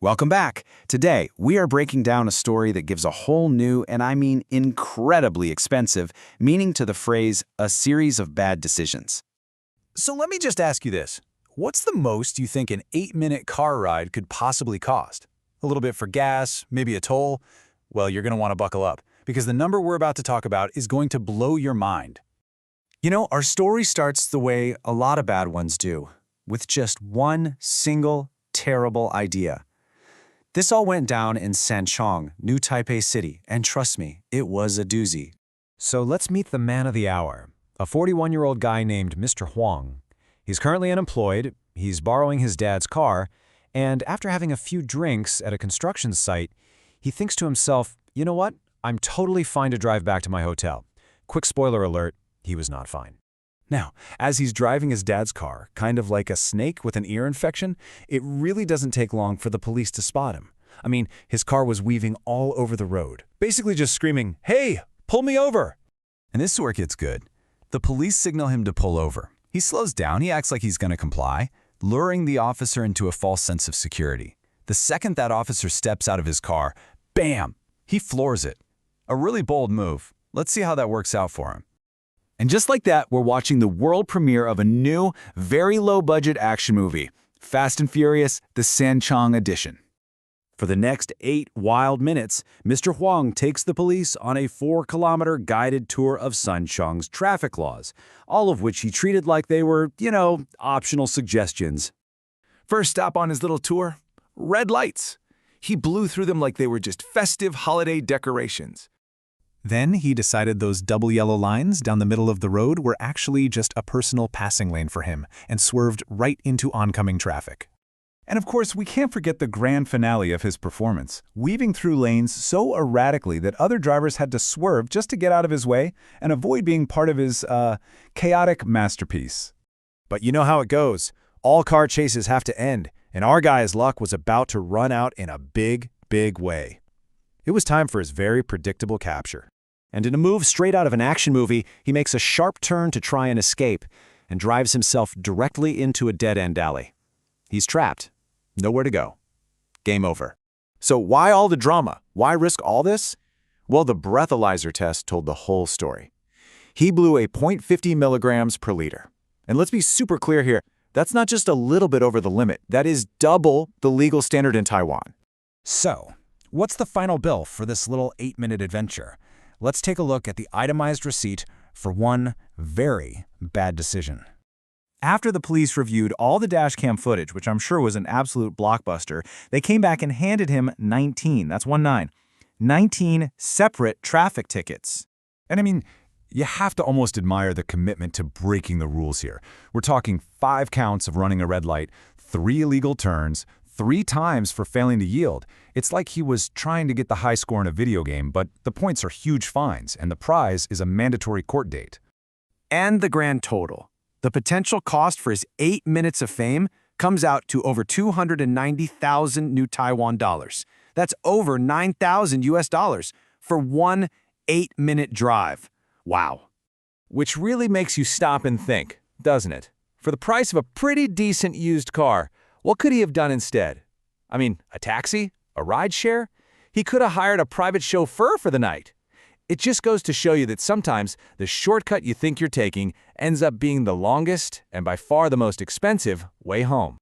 Welcome back. Today, we are breaking down a story that gives a whole new, and I mean incredibly expensive, meaning to the phrase, a series of bad decisions. So let me just ask you this. What's the most you think an 8-minute car ride could possibly cost? A little bit for gas, maybe a toll? Well, you're going to want to buckle up, because the number we're about to talk about is going to blow your mind. You know, our story starts the way a lot of bad ones do, with just one single terrible idea. This all went down in Sanchong, New Taipei City, and trust me, it was a doozy. So let's meet the man of the hour, a 41-year-old guy named Mr. Huang. He's currently unemployed, he's borrowing his dad's car, and after having a few drinks at a construction site, he thinks to himself, you know what? I'm totally fine to drive back to my hotel. Quick spoiler alert, he was not fine. Now, as he's driving his dad's car, kind of like a snake with an ear infection, it really doesn't take long for the police to spot him. I mean, his car was weaving all over the road, basically just screaming, "Hey, pull me over!" And this is where it gets good. The police signal him to pull over. He slows down, he acts like he's going to comply, luring the officer into a false sense of security. The second that officer steps out of his car, bam! He floors it. A really bold move. Let's see how that works out for him. And just like that, we're watching the world premiere of a new, very low-budget action movie, Fast and Furious, the Sanchong edition. For the next 8 wild minutes, Mr. Huang takes the police on a 4-kilometer guided tour of Sanchong's traffic laws, all of which he treated like they were, optional suggestions. First stop on his little tour, red lights. He blew through them like they were just festive holiday decorations. Then he decided those double yellow lines down the middle of the road were actually just a personal passing lane for him and swerved right into oncoming traffic. And of course, we can't forget the grand finale of his performance, weaving through lanes so erratically that other drivers had to swerve just to get out of his way and avoid being part of his, chaotic masterpiece. But you know how it goes. All car chases have to end, and our guy's luck was about to run out in a big, big way. It was time for his very predictable capture. And in a move straight out of an action movie, he makes a sharp turn to try and escape and drives himself directly into a dead-end alley. He's trapped. Nowhere to go. Game over. So why all the drama? Why risk all this? Well, the breathalyzer test told the whole story. He blew a 0.50 milligrams per liter. And let's be super clear here, that's not just a little bit over the limit. That is double the legal standard in Taiwan. So, what's the final bill for this little 8-minute adventure? Let's take a look at the itemized receipt for one very bad decision. After the police reviewed all the dashcam footage, which I'm sure was an absolute blockbuster, they came back and handed him 19 separate traffic tickets. And I mean, you have to almost admire the commitment to breaking the rules here. We're talking 5 counts of running a red light, 3 illegal turns, 3 times for failing to yield. It's like he was trying to get the high score in a video game, but the points are huge fines, and the prize is a mandatory court date. And the grand total. The potential cost for his 8 minutes of fame comes out to over 290,000 new Taiwan dollars. That's over 9,000 US dollars for one 8-minute drive. Wow. Which really makes you stop and think, doesn't it? For the price of a pretty decent used car, what could he have done instead? I mean, a taxi? A rideshare? He could have hired a private chauffeur for the night. It just goes to show you that sometimes the shortcut you think you're taking ends up being the longest and by far the most expensive way home.